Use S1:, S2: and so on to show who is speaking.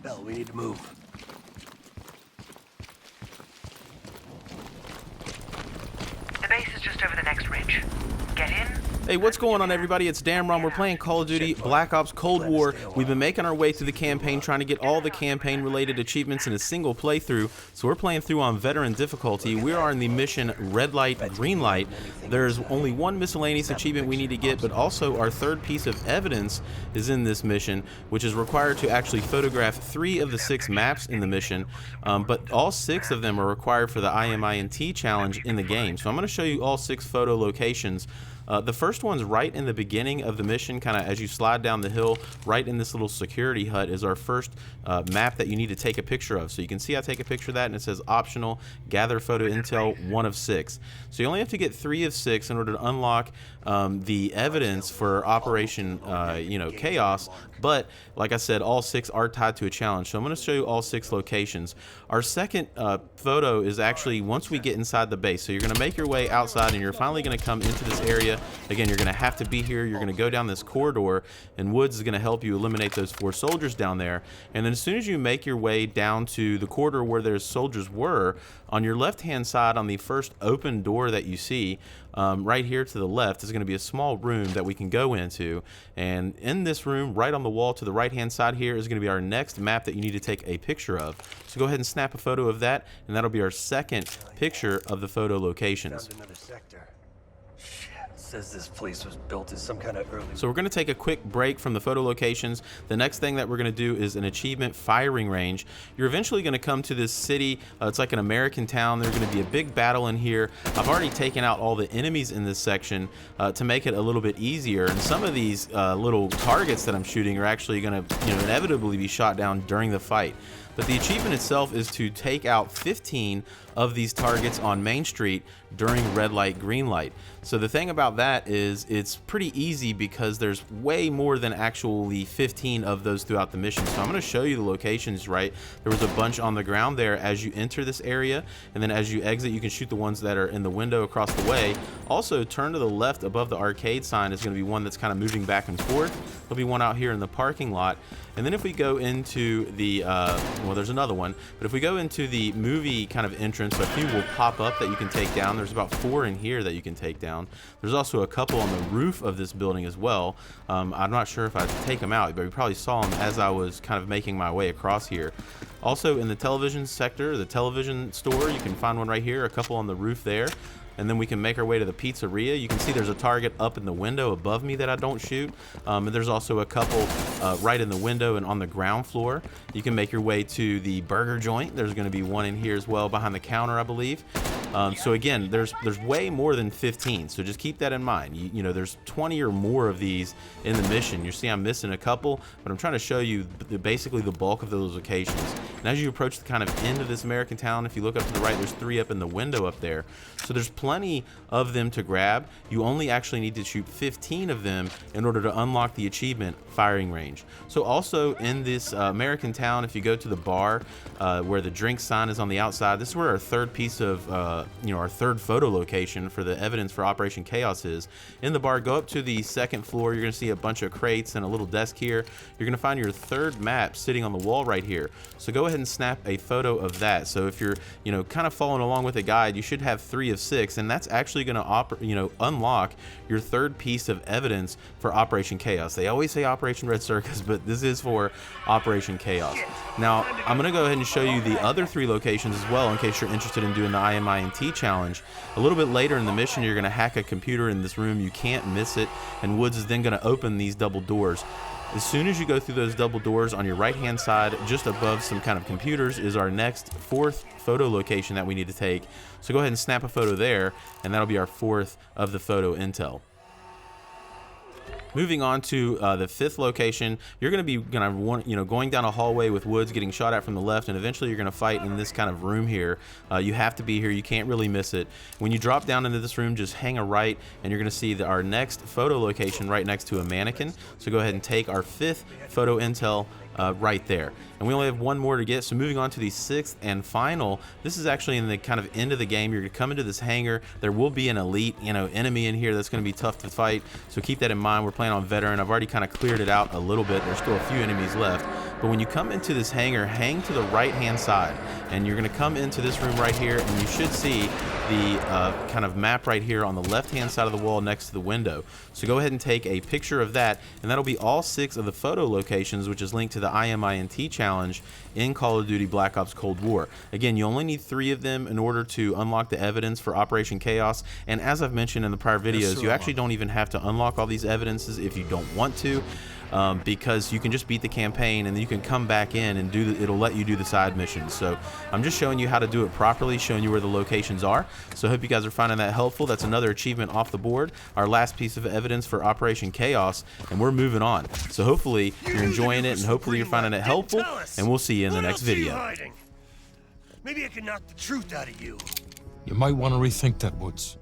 S1: Bell, we need to move.
S2: The base is just over the next ridge. Get in.
S3: Hey, what's going on, everybody? It's Damron. We're playing Call of Duty Black Ops Cold War. We've been making our way through the campaign, trying to get all the campaign-related achievements in a single playthrough. So we're playing through on veteran difficulty. We are in the mission Redlight, Greenlight. There's only one miscellaneous achievement we need to get, but also our third piece of evidence is in this mission, which is required to actually photograph 3 of the 6 maps in the mission. But all 6 of them are required for the IMINT challenge in the game. So I'm going to show you all 6 photo locations. The first one's right in the beginning of the mission, kind of as you slide down the hill, right in this little security hut is our first map that you need to take a picture of. So you can see I take a picture of that, and it says optional, gather photo intel 1 of 6. So you only have to get 3 of 6 in order to unlock the evidence for Operation Chaos. But like I said, all 6 are tied to a challenge. So I'm going to show you all 6 locations. Our second photo is actually once we get inside the base. So you're going to make your way outside, and you're finally going to come into this area. Again, you're going to have to be here. You're going to go down this corridor, and Woods is going to help you eliminate those 4 soldiers down there. And then as soon as you make your way down to the corridor where those soldiers were, on your left-hand side on the first open door that you see, right here to the left is going to be a small room that we can go into. And in this room, right on the wall to the right-hand side here, is going to be our next map that you need to take a picture of. So go ahead and snap a photo of that, and that'll be our second picture of the photo locations.
S1: Found another sector. Shit, says this place was built as some kind of early...
S3: So we're going to take a quick break from the photo locations. The next thing that we're going to do is an achievement firing range. You're eventually going to come to this city. It's like an American town. There's going to be a big battle in here. I've already taken out all the enemies in this section to make it a little bit easier. And some of these little targets that I'm shooting are actually going to inevitably be shot down during the fight. But the achievement itself is to take out 15 of these targets on Main Street during red light, green light. So the thing about that is it's pretty easy because there's way more than actually 15 of those throughout the mission. So I'm going to show you the locations, right? There was a bunch on the ground there as you enter this area, and then as you exit, you can shoot the ones that are in the window across the way. Also, turn to the left above the arcade sign is going to be one that's kind of moving back and forth. There'll be one out here in the parking lot. And then if we go into the, well, there's another one, but if we go into the movie kind of entrance, a few will pop up that you can take down. There's about 4 in here that you can take down. There's also a couple on the roof of this building as well. I'm not sure if I take them out, but you probably saw them as I was kind of making my way across here. Also in the television sector, the television store, you can find one right here, a couple on the roof there. And then we can make our way to the pizzeria. You can see there's a target up in the window above me that I don't shoot. And there's also a couple right in the window and on the ground floor. You can make your way to the burger joint. There's going to be one in here as well behind the counter, I believe. So again, there's way more than 15. So just keep that in mind. You know, there's 20 or more of these in the mission. You see I'm missing a couple, but I'm trying to show you basically the bulk of those locations. And as you approach the kind of end of this American town, if you look up to the right, there's 3 up in the window up there. So there's plenty of them to grab. You only actually need to shoot 15 of them in order to unlock the achievement firing range. So also in this American town, if you go to the bar where the drink sign is on the outside, this is where our third piece of our third photo location for the evidence for Operation Chaos is. In the bar, go up to the second floor. You're going to see a bunch of crates and a little desk here. You're going to find your third map sitting on the wall right here. So go ahead and snap a photo of that. So if you're kind of following along with a guide, you should have 3 of 6, and that's actually going to unlock your third piece of evidence for Operation Chaos. They always say Operation Red Circus, but this is for Operation Chaos. Now I'm going to go ahead and show you the other 3 locations as well in case you're interested in doing the IMINT challenge. A little bit later in the mission, you're going to hack a computer in this room. You can't miss it, and Woods is then going to open these double doors. As soon as you go through those double doors, on your right hand side just above some kind of computers is our next 4th photo location that we need to take. So go ahead and snap a photo there, and that'll be our 4th of the photo intel. Moving on to the 5th location, you're going to be going down a hallway with Woods getting shot at from the left, and eventually you're going to fight in this kind of room here. You have to be here. You can't really miss it. When you drop down into this room, just hang a right, and you're going to see our next photo location right next to a mannequin. So go ahead and take our 5th photo intel right there. and we only have one more to get. So moving on to the 6th and final, this is actually in the kind of end of the game. You're gonna come into this hangar. There will be an elite, enemy in here that's gonna be tough to fight. So keep that in mind. We're playing on veteran. I've already kind of cleared it out a little bit. There's still a few enemies left. But when you come into this hangar, hang to the right-hand side, and you're gonna come into this room right here, and you should see the kind of map right here on the left-hand side of the wall next to the window. So go ahead and take a picture of that, and that'll be all 6 of the photo locations, which is linked to the IMINT challenge in Call of Duty Black Ops Cold War. Again, you only need 3 of them in order to unlock the evidence for Operation Chaos, and as I've mentioned in the prior videos, you actually don't even have to unlock all these evidences if you don't want to. Because you can just beat the campaign and then you can come back in and it'll let you do the side missions. So I'm just showing you how to do it properly, showing you where the locations are. So I hope you guys are finding that helpful. That's another achievement off the board, our last piece of evidence for Operation Chaos, and we're moving on. So hopefully you're enjoying it and hopefully you're finding it helpful, and we'll see you in the next video.
S1: Maybe I can knock the truth out of you.
S4: You might want to rethink that, Woods.